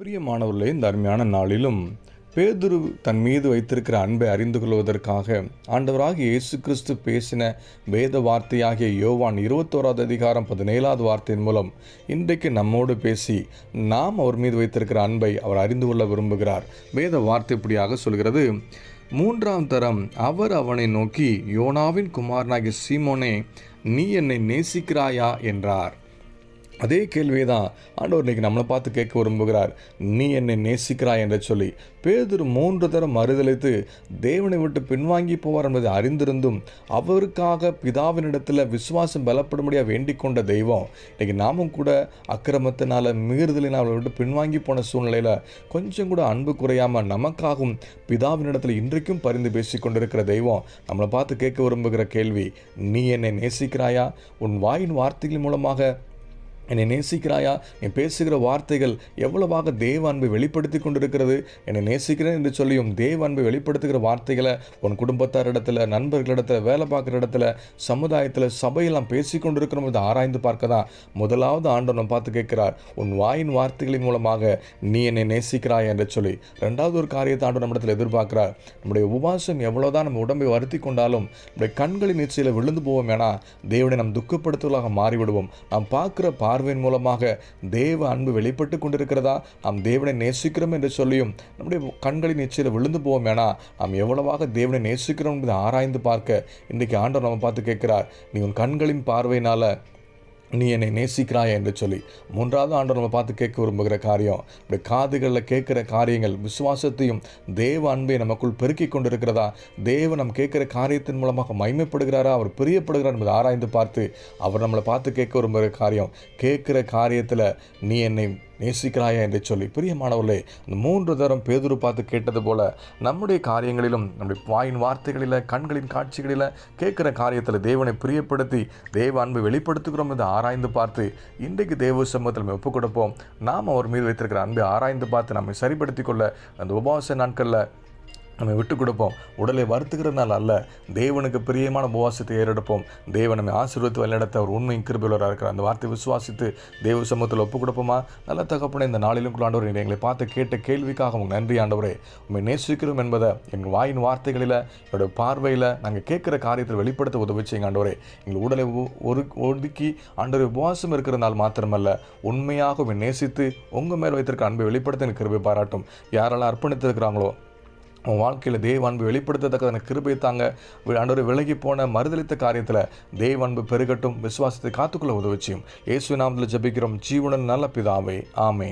பிரியமானவர்களே, இந்த அருமையான நாளிலும் பேதுரு தன் மீது வைத்திருக்கிற அன்பை அறிந்து கொள்வதற்காக ஆண்டவராகிய இயேசு கிறிஸ்து பேசின வேத வார்த்தையாகிய யோவான் 21 வார்த்தையின் மூலம் இன்றைக்கு நம்மோடு பேசி நாம் அவர் மீது வைத்திருக்கிற அன்பை அவர் அறிந்து கொள்ள விரும்புகிறார். வேத வார்த்தை இப்படியாக சொல்கிறது: 3ஆம் தரம் அவர் அவனை நோக்கி, யோனாவின் குமாரனாகிய சீமோனே, நீ என்னை நேசிக்கிறாயா என்றார். அதே கேள்வியை தான் ஆண்டவர் இன்றைக்கி நம்மளை பார்த்து கேட்க விரும்புகிறார். நீ என்னை நேசிக்கிறாய் என்று சொல்லி பேதுரு 3 தரம் மறுதலித்து தேவனை விட்டு பின்வாங்கி போவார் என்பதை அறிந்திருந்தும் அவருக்காக பிதாவினிடத்தில் விசுவாசம் பலப்படும்படியாக வேண்டிக் கொண்ட தெய்வம் இன்றைக்கி நாமும் கூட அக்கிரமத்தினால் மீறுதலினால் அவரை விட்டு பின்வாங்கி போன சூழ்நிலையில் கொஞ்சம் கூட அன்பு குறையாமல் நமக்காகவும் பிதாவினிடத்தில் இன்றைக்கும் பரிந்து பேசி கொண்டிருக்கிற தெய்வம் நம்மளை பார்த்து கேட்க விரும்புகிற கேள்வி: நீ என்னை நேசிக்கிறாயா? உன் வாயின் வார்த்தைகள் மூலமாக என்னை நேசிக்கிறாயா? நீ பேசுகிற வார்த்தைகள் எவ்வளவாக தேவ அன்பை வெளிப்படுத்தி கொண்டிருக்கிறது. என்னை நேசிக்கிறேன் என்று சொல்லியும் தேவ அன்பை வெளிப்படுத்துகிற வார்த்தைகளை உன் குடும்பத்தாரிடத்தில், நண்பர்களிடத்தில், வேலை பார்க்குற இடத்துல, சமுதாயத்தில், சபையெல்லாம் பேசி கொண்டிருக்கிறோம் என்று ஆராய்ந்து பார்க்க தான் முதலாவது ஆண்டவர் நம்ம பார்த்து கேட்கிறார். உன் வாயின் வார்த்தைகளின் மூலமாக நீ என்னை நேசிக்கிறாயா என்று சொல்லி. ரெண்டாவது ஒரு காரியத்தை ஆண்டவர் நம்மிடத்தில் எதிர்பார்க்கிறார். நம்முடைய உபவாசம் எவ்வளோதான் நம்ம உடம்பை வருத்தி கொண்டாலும் நம்முடைய கண்களின் நிச்சயில விழுந்து போவோம். ஏன்னா தேவனை நாம் துக்கப்படுத்துவதாக மாறிவிடுவோம். நாம் பார்க்குற பார்வையின் மூலமாக தேவ அன்பு வெளிப்பட்டு கொண்டிருக்கிறதா, நாம் தேவனை நேசிக்கிறோம் என்று சொல்லியும் நம்முடைய கண்களின் நிச்சயில விழுந்து போவோம். ஏன்னா நாம் எவ்வளவாக தேவனை நேசிக்கிறோம் என்பதை ஆராய்ந்து பார்க்க இன்றைக்கு ஆண்டவர் நம்ம பார்த்து கேட்கிறார். நீ உன் கண்களின் பார்வையினால நீ என்னை நேசிக்கிறாய் என்று சொல்லி. 3வது ஆண்டவர் நம்ம பார்த்து கேட்க விரும்புகிற காரியம், இப்படி காதுகளில் கேட்குற காரியங்கள் விசுவாசத்தையும் தேவ அன்பை நமக்குள் பெருக்கி கொண்டிருக்கிறதா, தேவன் நம்ம கேட்குற காரியத்தின் மூலமாக மகிமைப்படுகிறாரா, அவர் பிரியப்படுகிறார் என்பதை ஆராய்ந்து பார்த்து அவர் நம்மளை பார்த்து கேட்க விரும்புகிற காரியம், கேட்குற காரியத்தில் நீ என்னை நேசிக்கிறாயா என்று சொல்லி. பிரியமானவர்களே, அந்த 3 தரம் பேதுரு பார்த்து கேட்டது போல நம்முடைய காரியங்களிலும், நம்முடைய வாயின் வார்த்தைகளில், கண்களின் காட்சிகளில், கேட்குற காரியத்தில் தேவனை பிரியப்படுத்தி தேவ அன்பை வெளிப்படுத்துகிறோம் என்று ஆராய்ந்து பார்த்து இன்றைக்கு தேவ சமூகத்தில் நம்ம ஒப்புக் கொடுப்போம். நாம் அவர் மீது வைத்திருக்கிற அன்பை ஆராய்ந்து பார்த்து நம்மை சரிப்படுத்தி கொள்ள அந்த உபவாச நாட்களில் நம்ம விட்டு கொடுப்போம். உடலை வருத்துகிறதுனால அல்ல, தேவனுக்கு பிரியமான உபவாசத்தை ஏறெடுப்போம். தேவன் நம்மை ஆசீர்வதித்து வழிநடத்த அவர் உண்மையும் கிருபையுள்ளவராக இருக்கிறார். அந்த வார்த்தை விசுவாசித்து தேவ சமூகத்தில் ஒப்புக் கொடுப்போமா? நல்ல தகப்பனே, இந்த நாளிலும் கூட ஆண்டவரே, எங்களை பார்த்து கேட்ட கேள்விக்காக உங்களுக்கு நன்றி ஆண்டவரே. உண்மை நேசிக்கிறோம் என்பதை எங்கள் வாயின் வார்த்தைகளில், என்னுடைய பார்வையில், நாங்கள் கேட்குற காரியத்தில் வெளிப்படுத்த உதவி செய்யுங்க ஆண்டவரே. எங்கள் உடலை ஒதுக்கி ஆண்டவரே உபவாசம் இருக்கிறதுனால் மாத்திரமல்ல, உண்மையாக உண்மை நேசித்து உங்கள் மேல் வைத்திருக்க அன்பை வெளிப்படுத்த எனக்கு கிருபை பாராட்டும். யாரெல்லாம் அர்ப்பணித்திருக்கிறாங்களோ உன் வாழ்க்கையில் தேவ அன்பு வெளிப்படுத்தத்தக்க எனக்கு கிருபை தாங்க. ஆண்டவரே, விலகி போன மறுதலித்த காரியத்தில் தேவ அன்பு பெருகட்டும். விசுவாசத்தை காத்துக்கொள்ள உதவிச்சியும். இயேசுவின் நாமத்தில் ஜெபிக்கிறோம் ஜீவனுள்ள நல்ல பிதாவே, ஆமென்.